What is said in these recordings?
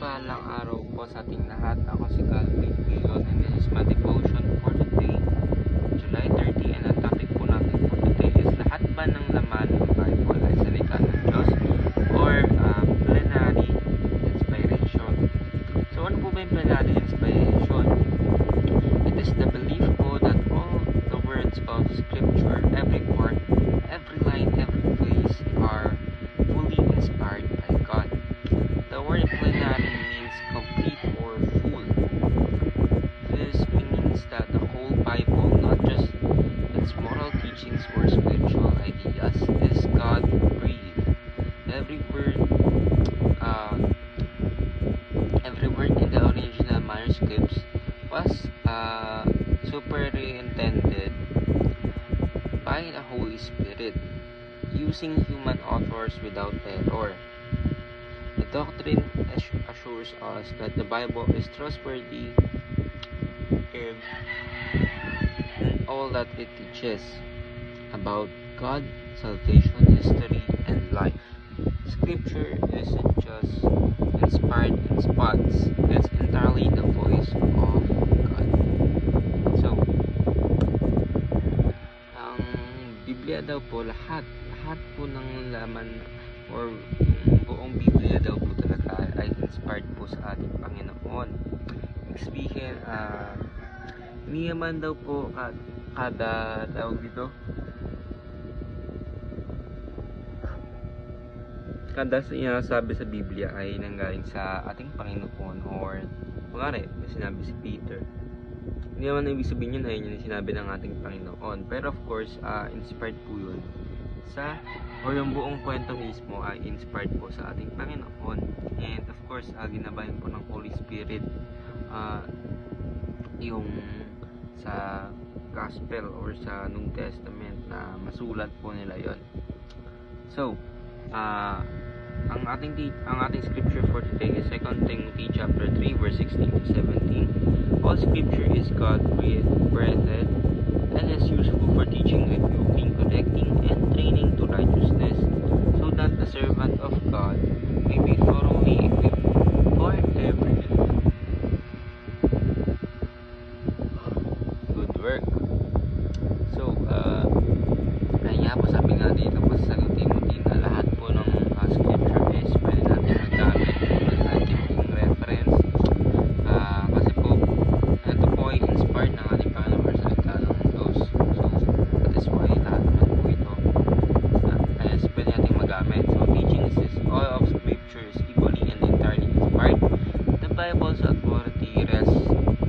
Mapagpalang araw po sa ating lahat. Ako si Calvin Pilon and this is my devotion for today, July 30. And ang topic po natin for today is lahat ba ng laman ng Bible ay salita ng Diyos or plenary inspiration? So ano po ba yung plenary inspiration? It is the belief po that all the words of Scripture, every word, every line, every phrase are fully inspired by God. The word plenary means complete or full. This means that the whole Bible, not just its moral teachings or spiritual ideas, is God-breathed. Every word in the original manuscripts was superintended by the Holy Spirit, using human authors without error. The doctrine assures us that the Bible is trustworthy in all that it teaches about God, salvation, history, and life. Scripture isn't just inspired in spots, it's entirely the voice of God. So, ang Biblia daw po, lahat po ng laman or buong Biblia daw po talaga ay inspired po sa ating Panginoon. Ibig sabihin, hindi naman daw po kada tawag dito, kada sinasabi sa Biblia ay nanggaling sa ating Panginoon, or kunwari, may sinabi si Peter. Hindi naman ibig sabihin yun ay yun yung sinabi ng ating Panginoon. Pero of course, inspired po yun or yung buong kwento mismo ay inspired po sa ating Panginoon. And of course, ginabayan po ng Holy Spirit yung sa Gospel or sa New Testament na masulat po nila yon. So, ang ating scripture for today is 2 Timothy chapter 3 verse 16 to 17. All scripture is God-breathed and is useful for teaching, rebuking, correcting, and training to righteousness, so that the servant of God may be thoroughly equipped for every good work. So, ayun nga po, sabi nga dito po sa 2 Timothy na lahat po ng scripture is pwede natin magamit as ating reference, kasi po ito po ay inspired ng ating Panginoon sa salita ng Diyos. So that is why lahat naman po ito is pwede natin magamit. So teaching is all of scripture is equally and entirely inspired. The Bible's authority rests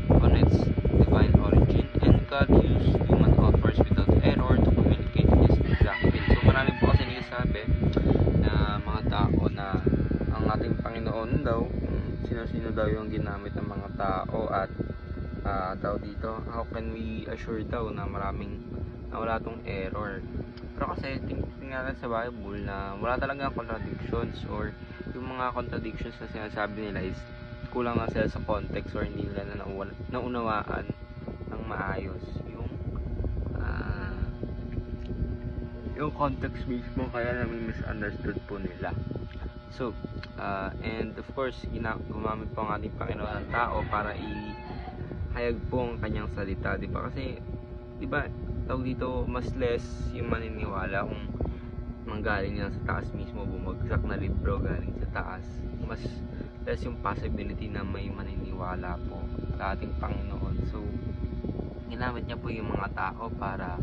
on its divine origin, and God used human authors without error to communicate His doctrine. So marami po kasi nagsasabi na mga tao na ang ating Panginoon daw, sino-sino daw yung ginamit ng mga tao, at daw dito, how can we assure daw na wala tong error? Pero kasi tingnan sa Bible na wala talaga contradictions, or yung mga contradictions na sinasabi nila is kulang na sila sa context, or hindi nila naunawaan ng maayos yung context mismo, kaya namin misunderstood po nila. So, and of course, gumamit po ang ating Panginoon ng tao para ihayag po ang kanyang salita, di ba? Kasi, di ba, tawag dito, mas less yung maniniwala kung manggaling yan sa taas mismo, bumagsak na libro galing sa taas. Mas less yung possibility na may maniniwala po sa ating Panginoon. So, ginamit niya po yung mga tao para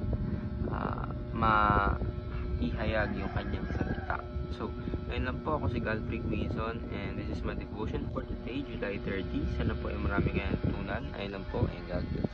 maihayag yung kanyang salita. So, ayun lang po, ako si Godfrey Wilson, and this is my devotion for today, July 30. Sana po ay marami kayong tunan. Ayun lang po, and God bless.